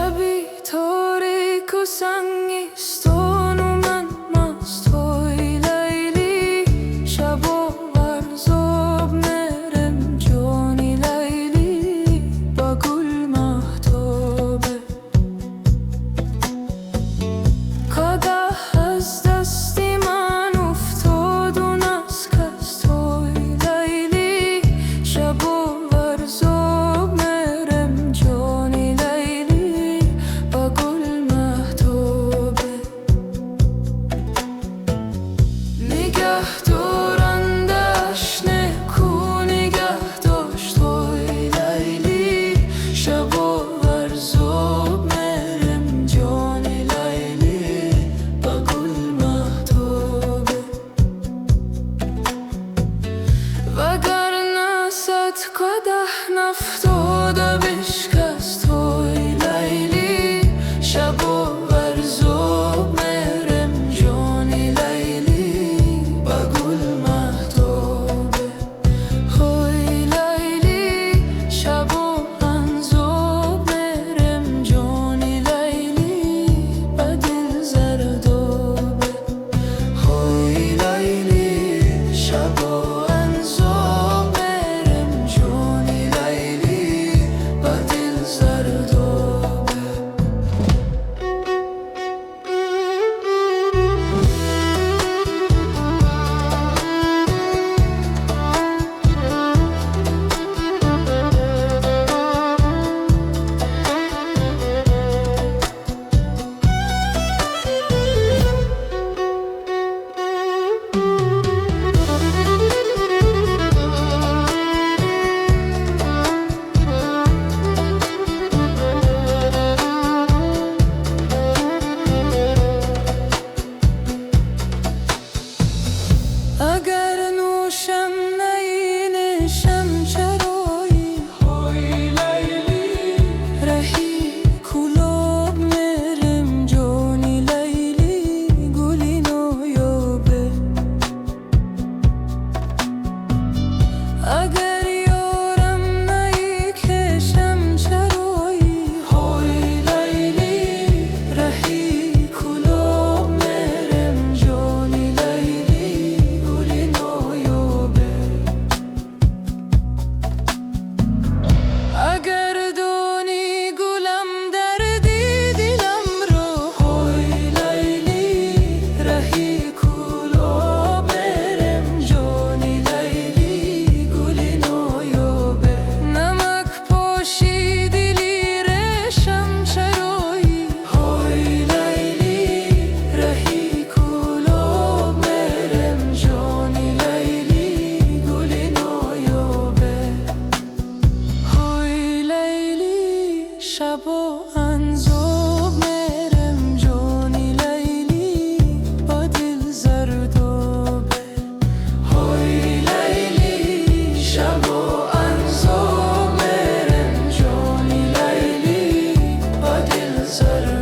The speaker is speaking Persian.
شبی تاریک و سنگیستان و من مست توی لیلی. شب و ورزاب میرم جانی لیلی، با گل مهتابه. قدح از دستی من افتاد و نسکست توی لیلی. شب و ورزاب میرم جانی لیلی، با گل مهتابه. نگه دارندش نکو نگه داشت توی لیلی. شب و ورزاب میرم جانی لیلی، با گل مهتابه. وگرنه صد قدح نفتاده بشکست توی لیلی. شب و ورزاب میرم جانی لیلی، با گل مهتابه. های لیلی شب و انزاب میرم جانی لیلی، با دل زردابه. های لیلی شب و انزاب میرم جانی لیلی، با دل زردابه. اگر نوشم نینشم چرایی. های لیلی رهی کلاب میرم جانی لیلی، گلی نایابه. اگر یارم نیکشم چرایی. های لیلی رهی کلاب میرم جانی لیلی، گلی نایابه. اگر دانی گلم دردی دلم را. های لیلی رهی کلاب میرم جانی لیلی، گلی نایابه. نمک پاشی دلی ریشم چرایی. های لیلی رهی کلاب میرم جانی لیلی، گلی نایابه. های لیلی شب و انزاب میرم جانی لیلی، با دل زردابه. های لیلی شب و انزاب میرم جانی لیلی، با دل زردابه.